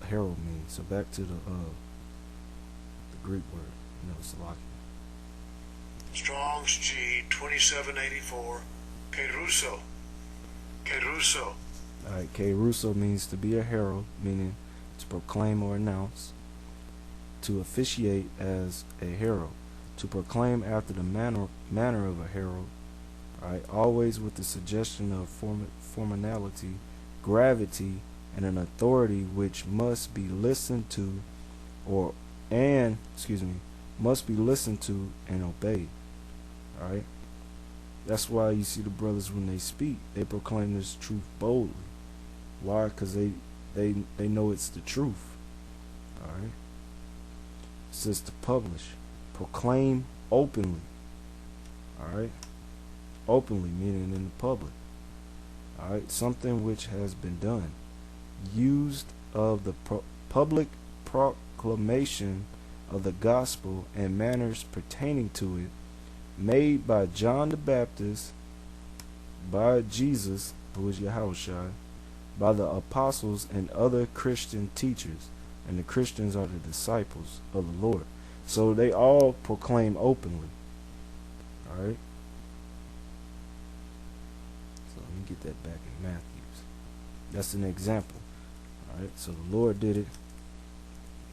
herald means. So back to the Greek word, Salaki. Strong's G 2784. Kerysso. Kerysso. Alright, kerysso means to be a herald, meaning to proclaim or announce, to officiate as a herald, to proclaim after the manner of a herald, alright, always with the suggestion of formality, gravity, and an authority which must be listened to must be listened to and obeyed. Alright? That's why you see the brothers, when they speak, they proclaim this truth boldly. Why? Because they know it's the truth. Alright? It says to publish. Proclaim openly. Alright? Openly, meaning in the public. Alright? Something which has been done. Used of the public proclamation of the gospel and manners pertaining to it, made by John the Baptist, by Jesus, who is Yahawashi, by the apostles and other Christian teachers. And the Christians are the disciples of the Lord. So they all proclaim openly. Alright? So let me get that back in Matthews. That's an example. Alright? So the Lord did it.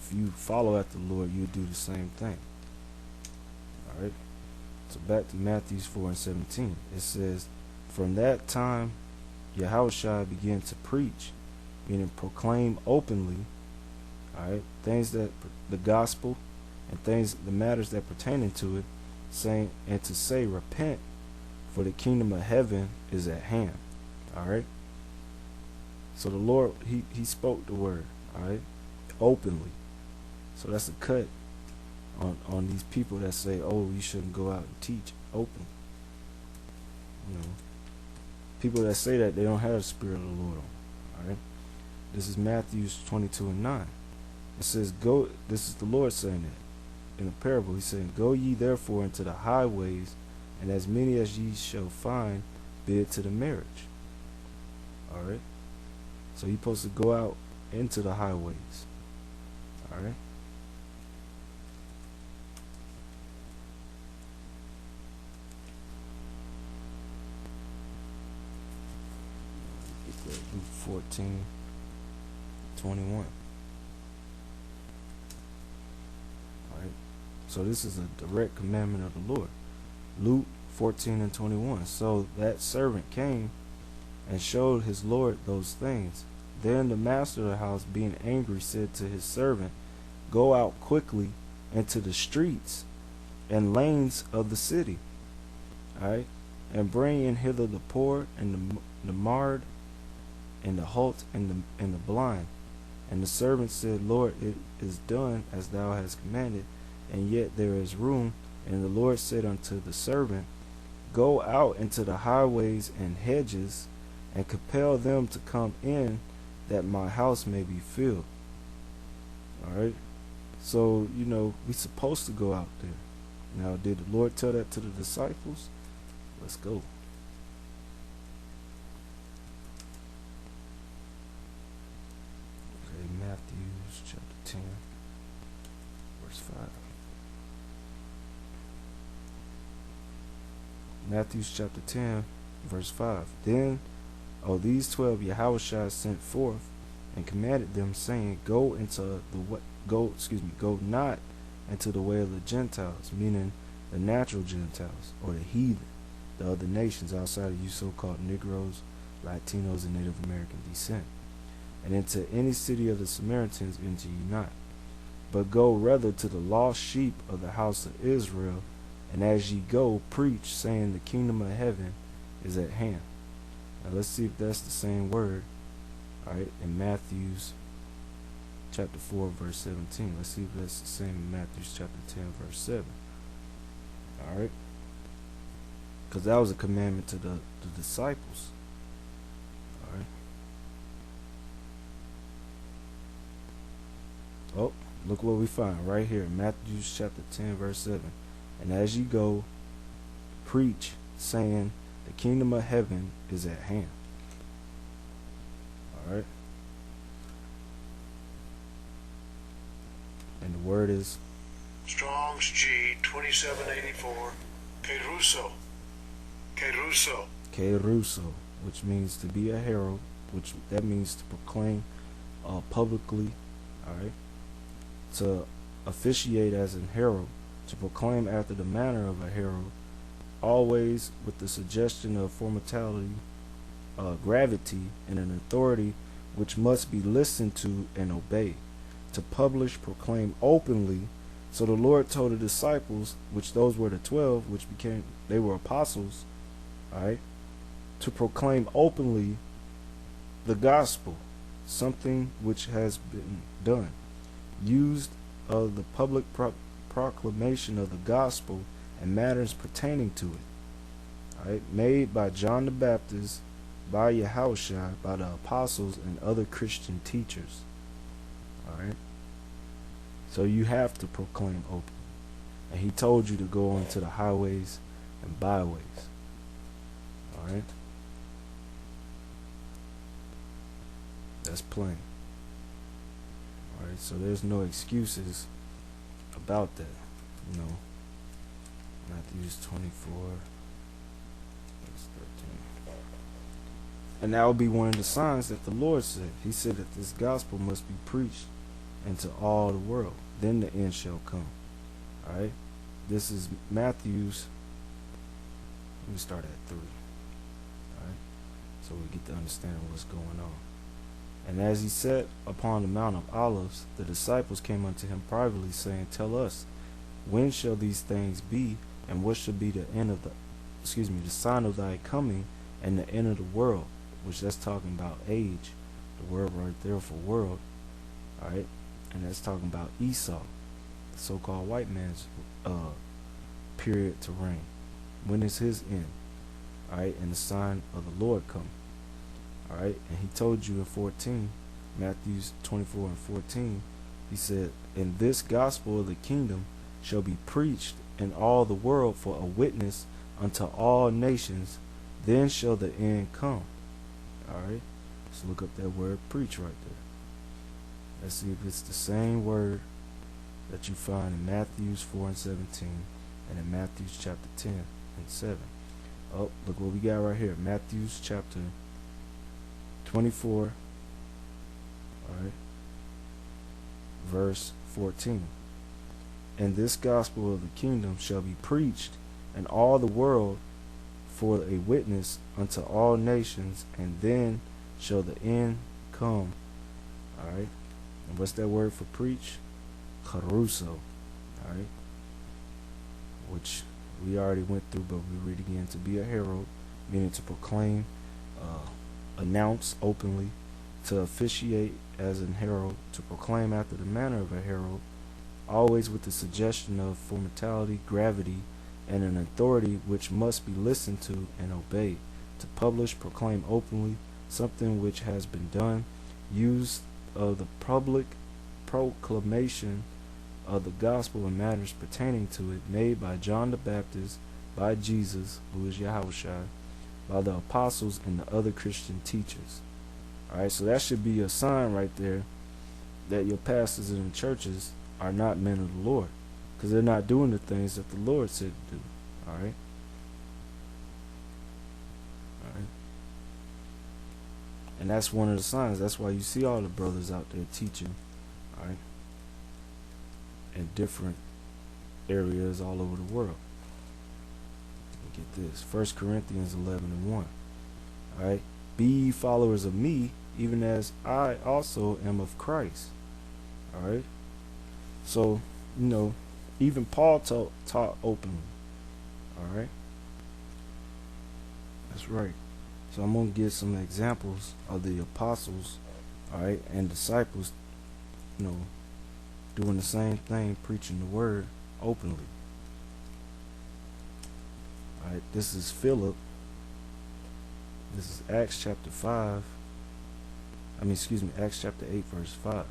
If you follow after the Lord, you do the same thing. Alright? So back to Matthew 4:17. It says, from that time Yahawashi began to preach, meaning proclaim openly, alright, things that the gospel and the matters that pertain to it, saying, and to say, repent, for the kingdom of heaven is at hand. Alright? So the Lord, he spoke the word, alright, openly. So that's a cut on these people that say, oh, you shouldn't go out and teach open. People that say that, they don't have the Spirit of the Lord on. Alright? This is Matthew 22:9. It says, go, this is the Lord saying that. In a parable, he's saying, go ye therefore into the highways, and as many as ye shall find, bid to the marriage. Alright? So you're supposed to go out into the highways. Alright? Luke 14:21. Alright? So this is a direct commandment of the Lord. Luke 14:21. So that servant came and showed his Lord those things. Then the master of the house, being angry, said to his servant, go out quickly into the streets and lanes of the city, alright, and bring in hither the poor and the marred and the halt and the blind. And the servant said, Lord, it is done as thou hast commanded, and yet there is room. And the Lord said unto the servant, go out into the highways and hedges, and compel them to come in, that my house may be filled. Alright? So, we're supposed to go out there. Now, did the Lord tell that to the disciples? Let's go. Okay, Matthew chapter 10, verse 5. Matthew chapter 10, verse 5. Then these 12 Yahawashi sent forth and commanded them, saying, go not into the way of the Gentiles, meaning the natural Gentiles, or the heathen, the other nations outside of you so-called Negroes, Latinos, and Native American descent, and into any city of the Samaritans enter ye not, but go rather to the lost sheep of the house of Israel, and as ye go, preach, saying, the kingdom of heaven is at hand. Now let's see if that's the same word. Alright, in Matthew's chapter 4, verse 17. Let's see if that's the same in Matthew's chapter 10, verse 7. Alright? Because that was a commandment to the disciples. Alright? Oh, look what we find right here. Matthew chapter 10, verse 7. And as ye go, preach, saying, the kingdom of heaven is at hand. Alright? And the word is Strong's G 2784. Kerysso. Kerysso. kerysso, which means to be a herald, which that means to proclaim publicly, all right, to officiate as an herald, to proclaim after the manner of a herald, always with the suggestion of formality, gravity, and an authority which must be listened to and obeyed, to publish, proclaim openly. So the Lord told the disciples, which those were the 12, which became, they were apostles, all right, to proclaim openly the gospel, something which has been done, used of the public proclamation of the gospel and matters pertaining to it, all right, made by John the Baptist, by Yahawashi, by the apostles and other Christian teachers, all right. So you have to proclaim openly, and he told you to go into the highways and byways, all right. That's plain. Alright, so there's no excuses about that. You know, Matthew 24, verse 13. And that will be one of the signs that the Lord said. He said that this gospel must be preached into all the world. Then the end shall come. Alright? This is Matthew's. Let me start at 3. Alright? So we get to understand what's going on. And as he sat upon the Mount of Olives, the disciples came unto him privately, saying, Tell us, when shall these things be, and what shall be the end of the sign of thy coming, and the end of the world? Which that's talking about age, the word right there for world, alright? And that's talking about Esau, the so-called white man's period to reign. When is his end? Alright, and the sign of the Lord coming. Alright, and he told you in 14, Matthew 24 and 14, he said, And this gospel of the kingdom shall be preached in all the world for a witness unto all nations, then shall the end come. Alright, let's look up that word preach right there. Let's see if it's the same word that you find in Matthew 4 and 17 and in Matthew chapter 10 and 7. Oh, look what we got right here. Matthew chapter 24, alright, verse 14. And this gospel of the kingdom shall be preached in all the world for a witness unto all nations, and then shall the end come. Alright, and what's that word for preach? Kerysso. Alright, which we already went through, but we read again. To be a herald, meaning to proclaim, announce openly, to officiate as an herald, to proclaim after the manner of a herald, always with the suggestion of formality, gravity, and an authority which must be listened to and obeyed, to publish, proclaim openly, something which has been done, use of the public proclamation of the gospel and matters pertaining to it, made by John the Baptist, by Jesus, who is Yahawashi, by the apostles and the other Christian teachers. Alright, so that should be a sign right there that your pastors in the churches are not men of the Lord, because they're not doing the things that the Lord said to do. Alright? Alright? And that's one of the signs. That's why you see all the brothers out there teaching, alright, in different areas all over the world. Get this, 1 Corinthians 11 and 1. Alright, be ye followers of me, even as I also am of Christ. Alright, so, you know, even Paul taught openly. Alright, that's right. So I'm going to give some examples of the apostles, alright, and disciples, you know, doing the same thing, preaching the word openly. Alright, this is Philip. This is Acts chapter 5. Acts chapter 8, verse 5.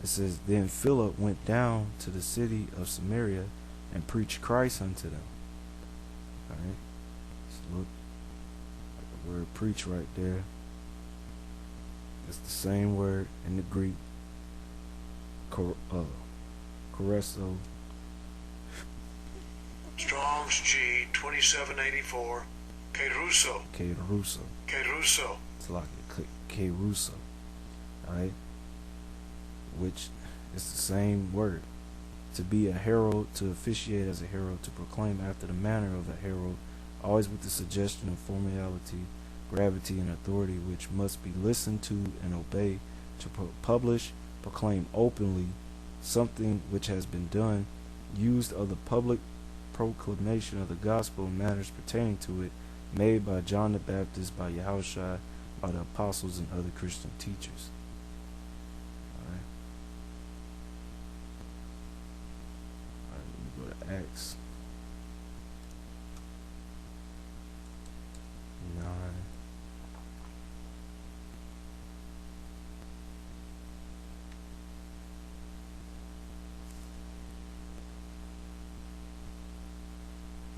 It says, Then Philip went down to the city of Samaria and preached Christ unto them. Alright, so look at the word preach right there. It's the same word in the Greek, kerysso. Strong's G 2784. Kerysso. Kerysso. Kerysso. It's like kerysso. Alright? Which is the same word. To be a herald, to officiate as a herald, to proclaim after the manner of a herald, always with the suggestion of formality, gravity, and authority, which must be listened to and obeyed, to publish, proclaim openly something which has been done, used of the public proclamation of the gospel and matters pertaining to it, made by John the Baptist, by Yahawashi, by the apostles and other Christian teachers. Alright. Alright, let me go to Acts 9.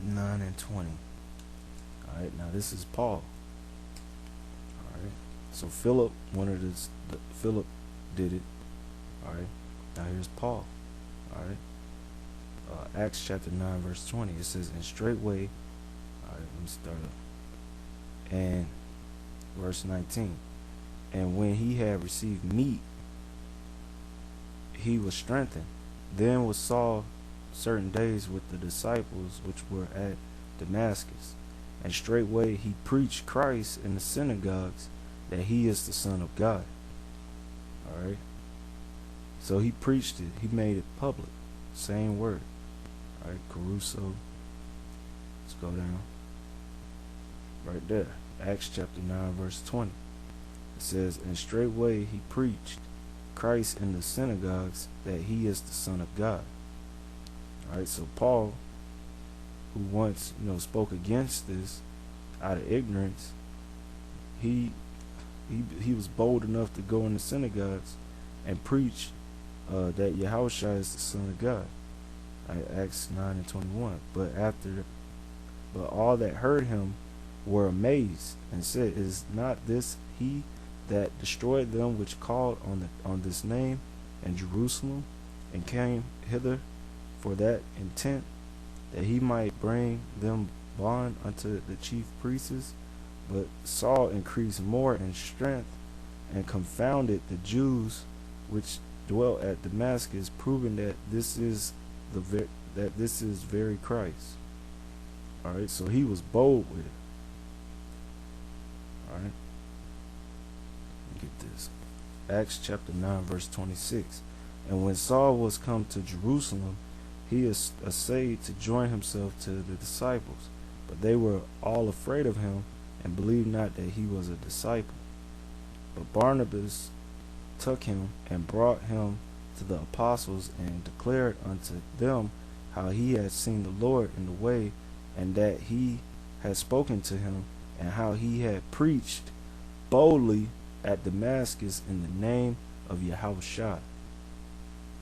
9 and 20. Alright, now this is Paul. Alright, so Philip Philip did it. Alright, now here's Paul. Alright, Acts chapter 9 verse 20. It says, and straightway, alright, let me start up. And verse 19. And when he had received meat, he was strengthened. Then was Saul certain days with the disciples which were at Damascus, and straightway he preached Christ in the synagogues, that he is the Son of God. Alright, so he preached it, he made it public, same word. Alright, kerysso. Let's go down right there, Acts chapter 9 verse 20. It says, and straightway he preached Christ in the synagogues, that he is the Son of God. Alright, so Paul, who once, spoke against this out of ignorance, he was bold enough to go in the synagogues and preach that Yahawashi is the Son of God. Right, Acts 9 and 21. But all that heard him were amazed, and said, is not this he that destroyed them which called on this name in Jerusalem, and came hither for that intent, that he might bring them bond unto the chief priests? But Saul increased more in strength, and confounded the Jews which dwelt at Damascus, proving that this is very Christ. All right, so he was bold with it. All right, get this. Acts chapter 9 verse 26. And when Saul was come to Jerusalem, he essayed to join himself to the disciples, but they were all afraid of him, and believed not that he was a disciple. But Barnabas took him and brought him to the apostles, and declared unto them how he had seen the Lord in the way, and that he had spoken to him, and how he had preached boldly at Damascus in the name of Yahawashi.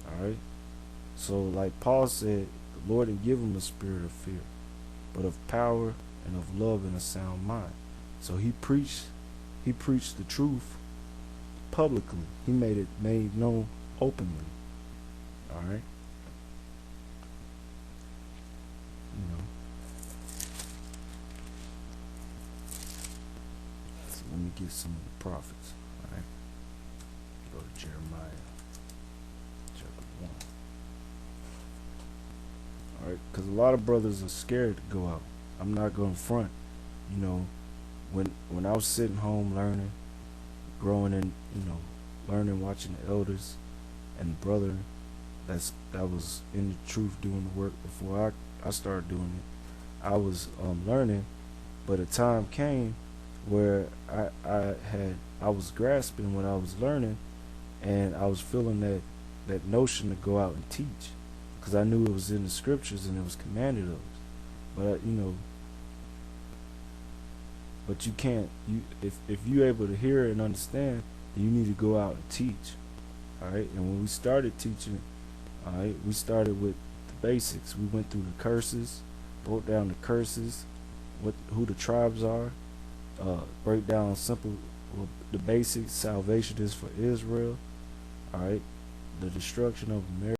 Alright, so like Paul said, the Lord didn't give him a spirit of fear, but of power and of love and a sound mind. So he preached the truth publicly. He made it known openly. All right, So let me get some of the prophets. All right, go to Jeremiah chapter 1. All right, because a lot of brothers are scared to go out. I'm not going to front. When I was sitting home learning, growing and learning, watching the elders and the brother that was in the truth doing the work before I started doing it, I was learning, but a time came where I was grasping what I was learning, and I was feeling that notion to go out and teach, because I knew it was in the scriptures and it was commanded of us. But but you can't. If you're able to hear and understand, then you need to go out and teach. All right. And when we started teaching, all right, we started with the basics. We went through the curses, broke down the curses, who the tribes are, break down the basics. Salvation is for Israel. All right. The destruction of America.